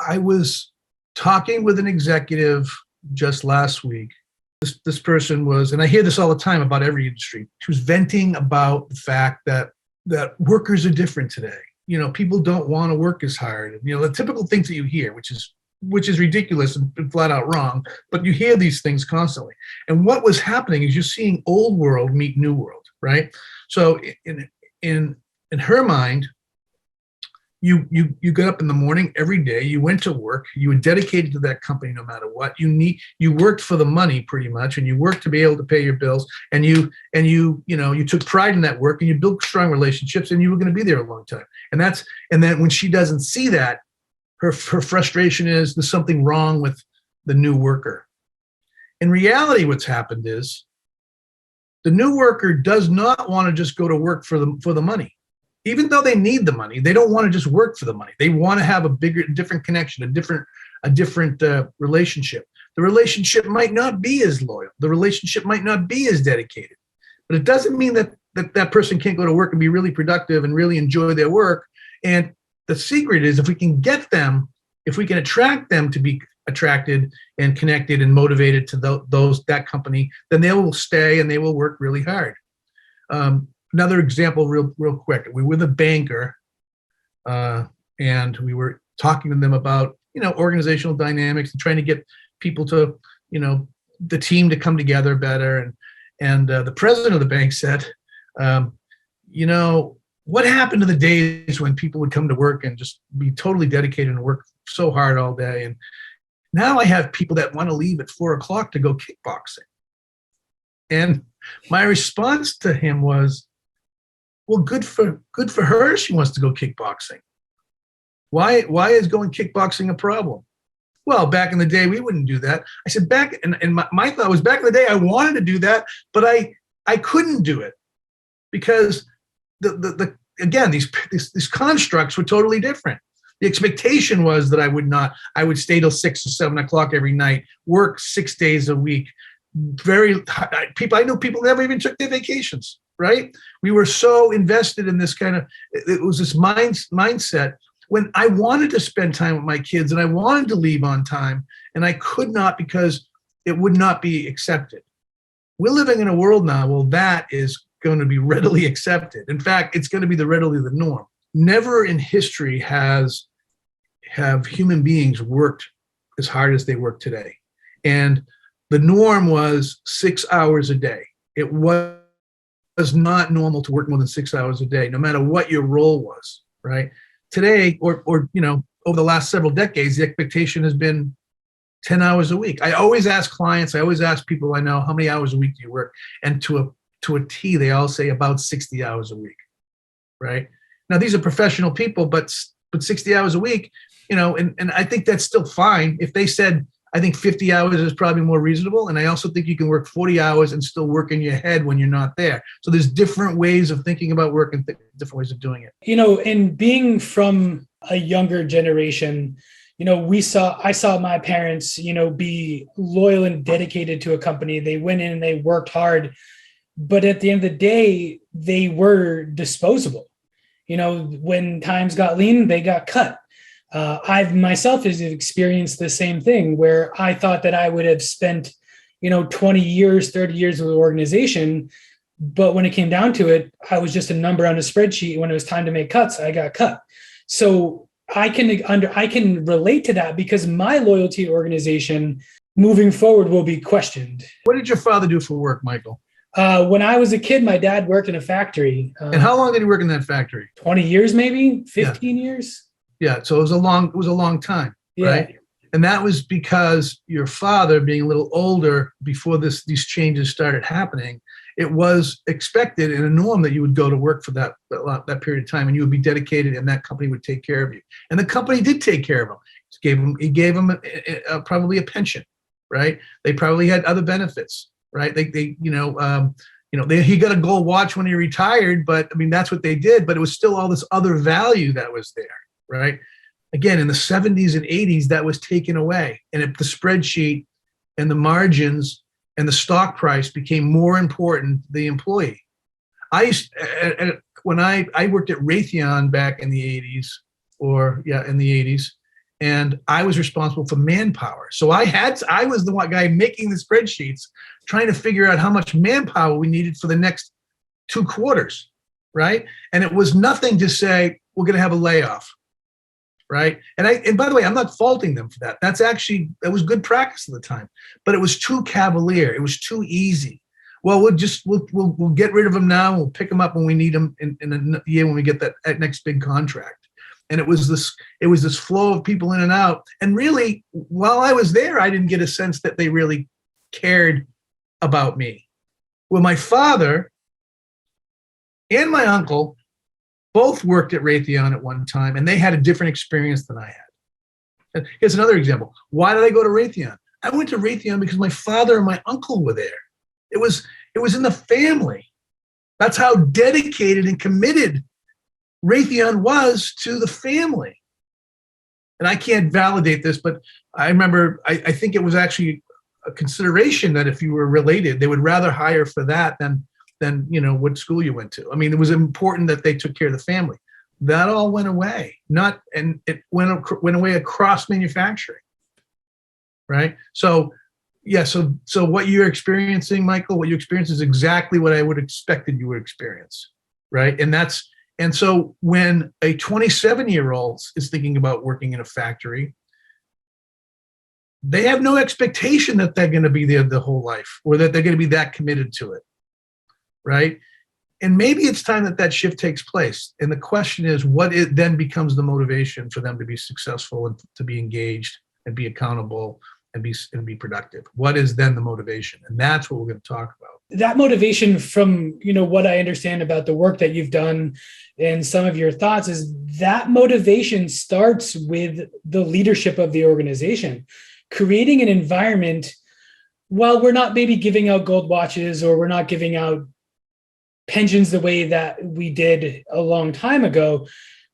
I was talking with an executive just last week. This person was, and I hear this all the time about every industry, she was venting about the fact that workers are different today. People don't want to work as hard. And, the typical things that you hear, which is ridiculous and flat out wrong, but you hear these things constantly. And what was happening is you're seeing old world meet new world, right? So in her mind, you got up in the morning every day, you went to work, you were dedicated to that company no matter what. You worked for the money pretty much, and you worked to be able to pay your bills, and you took pride in that work, and you built strong relationships, and you were going to be there a long time. And then when she doesn't see that, her frustration is there's something wrong with the new worker. In reality, what's happened is the new worker does not want to just go to work for the money. Even though they need the money, they don't want to just work for the money. They want to have a different connection, a different relationship. The relationship might not be as loyal. The relationship might not be as dedicated. But it doesn't mean that person can't go to work and be really productive and really enjoy their work. And the secret is if we can attract them to be attracted and connected and motivated to that company, then they will stay and they will work really hard. Another example, real quick. We were with a banker, and we were talking to them about organizational dynamics and trying to get people to the team to come together better. And the president of the bank said, what happened to the days when people would come to work and just be totally dedicated and work so hard all day? And now I have people that want to leave at 4:00 to go kickboxing. And my response to him was, well, good for her. She wants to go kickboxing. Why is going kickboxing a problem? Well, back in the day, we wouldn't do that. I said and my thought was back in the day, I wanted to do that, but I couldn't do it because again, these constructs were totally different. The expectation was that I would stay till 6 or 7 o'clock every night, work 6 days a week. I know people never even took their vacations, right? We were so invested in this it was this mindset when I wanted to spend time with my kids and I wanted to leave on time, and I could not because it would not be accepted. We're living in a world now, well, that is going to be readily accepted. In fact, it's going to be readily the norm. Never in history have human beings worked as hard as they work today. And the norm was 6 hours a day. It was not normal to work more than 6 hours a day, no matter what your role was, right? Today, or over the last several decades, the expectation has been 10 hours a week. I always ask clients, I always ask people I know, how many hours a week do you work? And to a T, they all say about 60 hours a week, right? Now, these are professional people, but 60 hours a week, and I think that's still fine. If they said, I think 50 hours is probably more reasonable. And I also think you can work 40 hours and still work in your head when you're not there. So there's different ways of thinking about work and different ways of doing it. And being from a younger generation, I saw my parents, be loyal and dedicated to a company. They went in and they worked hard, but at the end of the day, they were disposable. When times got lean, they got cut. I've myself has experienced the same thing where I thought that I would have spent, 20 years, 30 years with the organization. But when it came down to it, I was just a number on a spreadsheet. When it was time to make cuts, I got cut. So I can relate to that because my loyalty to organization moving forward will be questioned. What did your father do for work, Michael? When I was a kid, my dad worked in a factory. And how long did he work in that factory? 20 years, maybe 15 years. Yeah, so it was a long time, right? And that was because your father, being a little older before these changes started happening, it was expected and a norm that you would go to work for that period of time, and you would be dedicated, and that company would take care of you. And the company did take care of him. He gave him probably a pension, right? They probably had other benefits, right? He got a gold watch when he retired, but I mean that's what they did. But it was still all this other value that was there. Right. Again, in the 70s and 80s, that was taken away. And if the spreadsheet and the margins and the stock price became more important than the employee. When I worked at Raytheon back in the 80s, and I was responsible for manpower. So I was the one guy making the spreadsheets, trying to figure out how much manpower we needed for the next 2 quarters, right? And it was nothing to say, we're going to have a layoff, right? And by the way, I'm not faulting them for that. That was good practice at the time, but it was too cavalier. It was too easy. Well, we'll get rid of them now. We'll pick them up when we need them in a year when we get that next big contract. And it was this flow of people in and out. And really, while I was there, I didn't get a sense that they really cared about me. Well, my father and my uncle both worked at Raytheon at one time, and they had a different experience than I had. And here's another example. Why did I go to Raytheon? I went to Raytheon because my father and my uncle were there. It was in the family. That's how dedicated and committed Raytheon was to the family. And I can't validate this, but I remember, I think it was actually a consideration that if you were related, they would rather hire for that than what school you went to. I mean, it was important that they took care of the family. That all went away. And it went away across manufacturing, right? So yeah, so what you're experiencing, Michael, what you experience is exactly what I would expected you would experience, right? And so when a 27-year-old is thinking about working in a factory, they have no expectation that they're going to be there the whole life or that they're going to be that committed to it, right? And maybe it's time that shift takes place. And the question is, what it then becomes the motivation for them to be successful and to be engaged and be accountable and be productive? What is then the motivation? And that's what we're going to talk about. That motivation, from what I understand about the work that you've done and some of your thoughts, is that motivation starts with the leadership of the organization, creating an environment. While we're not maybe giving out gold watches or we're not giving out pensions the way that we did a long time ago,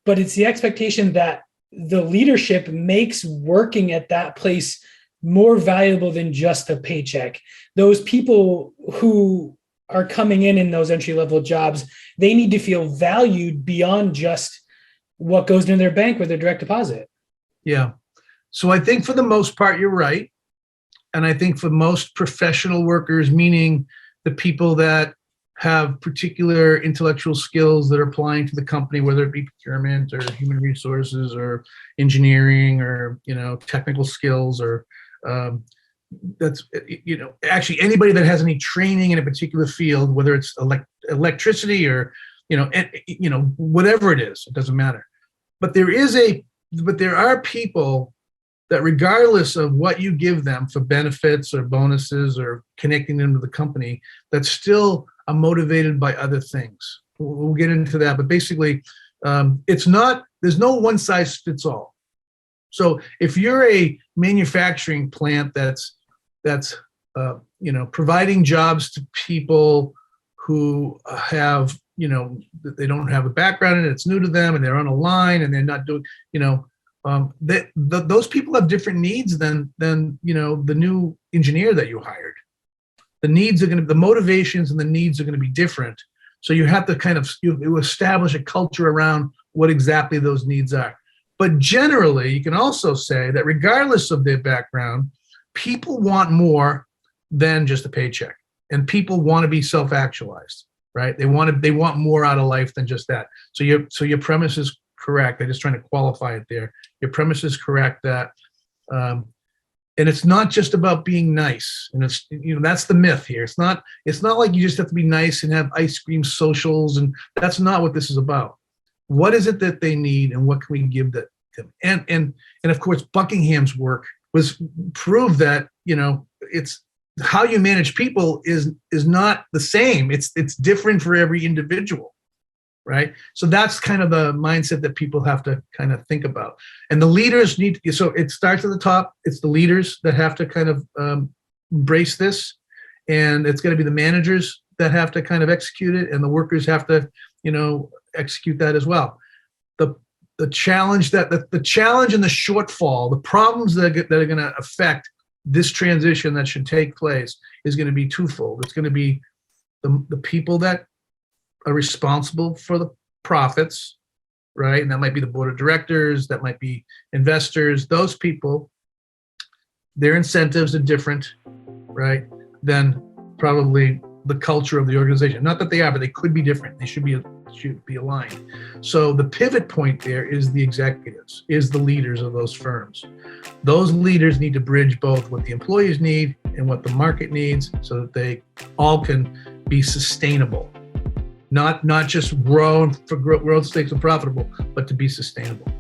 but it's the expectation that the leadership makes working at that place more valuable than just a paycheck. Those people who are coming in those entry-level jobs, they need to feel valued beyond just what goes into their bank with their direct deposit. Yeah. So I think for the most part, you're right. And I think for most professional workers, meaning the people that have particular intellectual skills that are applying to the company, whether it be procurement or human resources or engineering or, technical skills or that's, actually anybody that has any training in a particular field, whether it's electricity or, whatever it is, it doesn't matter. But there are people that regardless of what you give them for benefits or bonuses or connecting them to the company, that still are motivated by other things. We'll get into that, but basically there's no one size fits all. So if you're a manufacturing plant that's providing jobs to people who have, they don't have a background in it, it's new to them, and they're on a line and they're not doing, those people have different needs than the new engineer that you hired. The motivations and the needs are going to be different. So you have to you establish a culture around what exactly those needs are. But generally, you can also say that regardless of their background, people want more than just a paycheck, and people want to be self-actualized, right? They want more out of life than just that. So your premise is correct. I'm just trying to qualify it there. Your premise is correct that, and it's not just about being nice. And it's, that's the myth here. It's not like you just have to be nice and have ice cream socials, and that's not what this is about. What is it that they need, and what can we give them? And of course, Buckingham's work was proved that it's how you manage people is not the same. It's different for every individual, right? So that's kind of the mindset that people have to kind of think about. And the leaders so it starts at the top. It's the leaders that have to kind of embrace this, and it's going to be the managers that have to kind of execute it, and the workers have to execute that as well. The challenge the challenge and the shortfall, the problems that are going to affect this transition that should take place is going to be twofold. It's going to be the people that are responsible for the profits, right? And that might be the board of directors, that might be investors. Those people, their incentives are different, right, than probably the culture of the organization. Not that they are, but they could be different. They should be aligned. So the pivot point there is the executives, is the leaders of those firms. Those leaders need to bridge both what the employees need and what the market needs so that they all can be sustainable. Not just grow for growth sake and profitable, but to be sustainable.